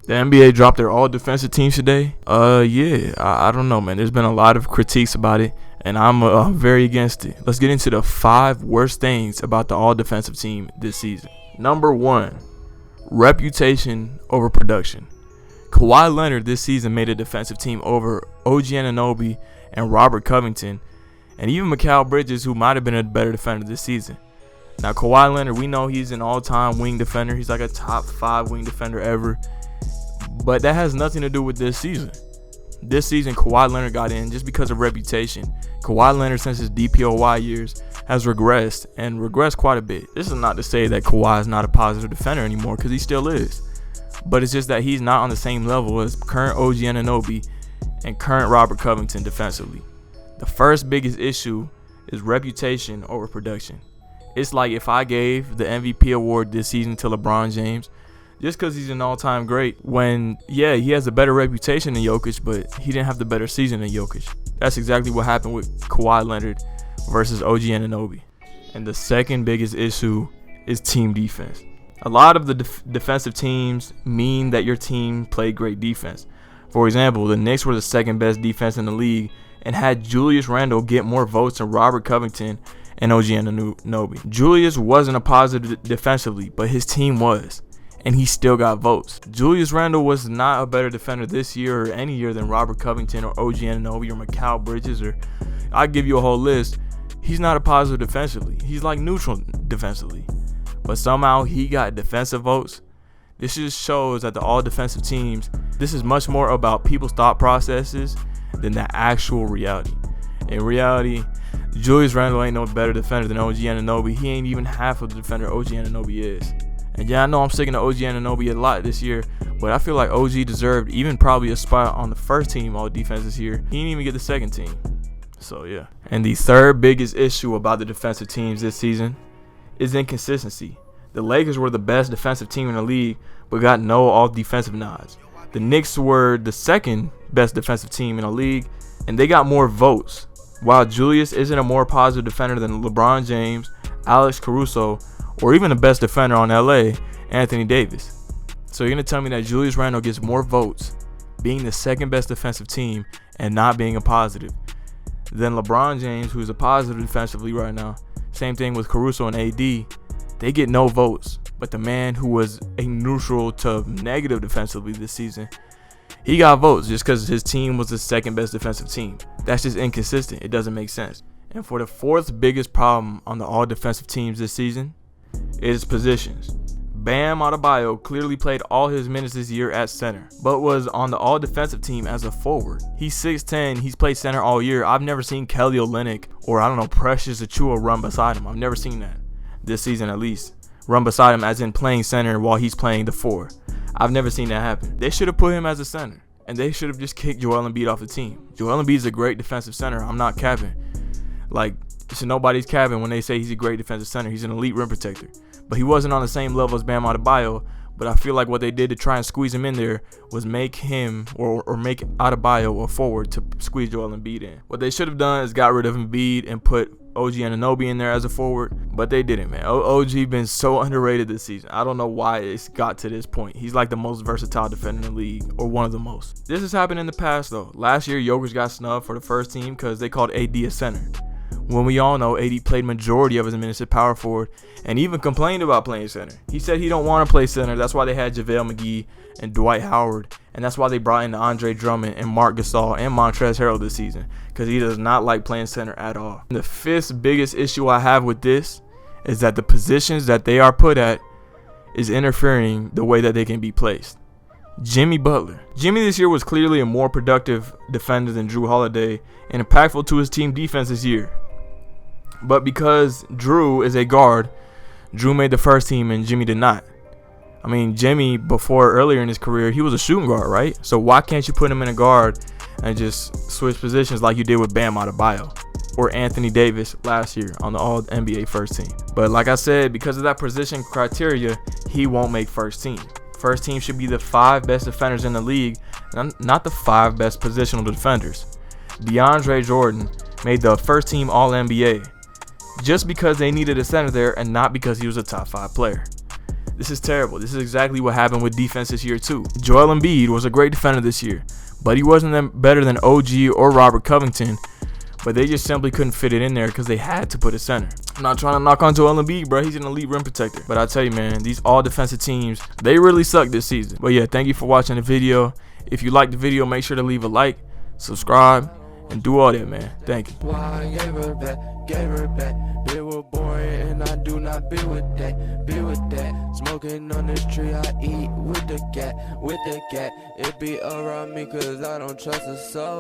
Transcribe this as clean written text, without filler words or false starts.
The NBA dropped their all defensive teams today. Yeah, I don't know, man. There's been a lot of critiques about it, and I'm very against it. Let's get into the 5 worst things about the all defensive team this season. Number 1, reputation over production. Kawhi Leonard this season made a defensive team over OG Anunoby and Robert Covington, and even Mikal Bridges, who might have been a better defender this season. Now, Kawhi Leonard, we know he's an all-time wing defender. He's like a top 5 wing defender ever. But that has nothing to do with this season. This season, Kawhi Leonard got in just because of reputation. Kawhi Leonard, since his DPOY years, has regressed, and regressed quite a bit. This is not to say that Kawhi is not a positive defender anymore, because he still is. But it's just that he's not on the same level as current OG Anunoby and current Robert Covington defensively. The first biggest issue is reputation over production. It's like if I gave the MVP award this season to LeBron James, just because he's an all-time great, when, yeah, he has a better reputation than Jokic, but he didn't have the better season than Jokic. That's exactly what happened with Kawhi Leonard versus OG Anunoby. And the second biggest issue is team defense. A lot of the defensive teams mean that your team played great defense. For example, the Knicks were the second best defense in the league and had Julius Randle get more votes than Robert Covington and OG Anunoby. Julius wasn't a positive defensively, but his team was, and he still got votes. Julius Randle was not a better defender this year or any year than Robert Covington or OG Anunoby or Mikal Bridges, or I'll give you a whole list. He's not a positive defensively. He's like neutral defensively. But somehow he got defensive votes. This just shows that the all defensive teams, this is much more about people's thought processes than the actual reality. In reality, Julius Randle ain't no better defender than OG Anunoby. He ain't even half of the defender OG Anunoby is. And yeah, I know I'm sticking to OG Anunoby a lot this year, but I feel like OG deserved even probably a spot on the first team all defense this year. He didn't even get the second team. So yeah. And the third biggest issue about the defensive teams this season is inconsistency. The Lakers were the best defensive team in the league, but got no all defensive nods. The Knicks were the second best defensive team in the league, and they got more votes. While Julius isn't a more positive defender than LeBron James, Alex Caruso, or even the best defender on LA, Anthony Davis. So you're going to tell me that Julius Randle gets more votes being the second best defensive team and not being a positive than LeBron James, who's a positive defensively right now. Same thing with Caruso and AD. They get no votes. But the man who was a neutral to negative defensively this season, he got votes just because his team was the second best defensive team. That's just inconsistent. It doesn't make sense. And for the fourth biggest problem on the all defensive teams this season is positions. Bam Adebayo clearly played all his minutes this year at center, but was on the all defensive team as a forward. He's 6'10", he's played center all year. I've never seen Kelly Olynyk or Precious Achiuwa run beside him. I've never seen that this season at least. Run beside him as in playing center while he's playing the 4. I've never seen that happen. They should have put him as a center, and they should have just kicked Joel Embiid off the team. Joel Embiid is a great defensive center. I'm not capping. Like, so nobody's capping when they say he's a great defensive center. He's an elite rim protector. But he wasn't on the same level as Bam Adebayo. But I feel like what they did to try and squeeze him in there was make him or make Adebayo a forward to squeeze Joel Embiid in. What they should have done is got rid of Embiid and put OG Anunoby in there as a forward, but they didn't, man. OG been so underrated this season. I don't know why it's got to this point. He's like the most versatile defender in the league, or one of the most. This has happened in the past, though. Last year, Jokic got snubbed for the first team because they called AD a center. When we all know AD played majority of his minutes at power forward and even complained about playing center. He said he don't want to play center. That's why they had JaVale McGee and Dwight Howard. And that's why they brought in Andre Drummond and Marc Gasol and Montrezl Harrell this season, because he does not like playing center at all. And the fifth biggest issue I have with this is that the positions that they are put at is interfering the way that they can be placed. Jimmy Butler. Jimmy this year was clearly a more productive defender than Jrue Holiday and impactful to his team defense this year. But because Jrue is a guard, Jrue made the first team and Jimmy did not. I mean, Jimmy, earlier in his career, he was a shooting guard, right? So why can't you put him in a guard and just switch positions like you did with Bam Adebayo or Anthony Davis last year on the All-NBA first team? But like I said, because of that position criteria, he won't make first team. First team should be the 5 best defenders in the league, not the 5 best positional defenders. DeAndre Jordan made the first team All-NBA just because they needed a center there and not because he was a top 5 player. This is terrible. This is exactly what happened with defense this year too. Joel Embiid was a great defender this year, but he wasn't better than OG or Robert Covington. But they just simply couldn't fit it in there because they had to put a center. I'm not trying to knock on Joel Embiid, bro. He's an elite rim protector. But I tell you, man, these all defensive teams, they really suck this season. But yeah, thank you for watching the video. If you liked the video, make sure to leave a like, subscribe, and do all that, man. Thank you. Why I gave her back. They were boring and I do not be with that. Smoking on this tree, I eat with the cat. It be around me cause I don't trust a soul.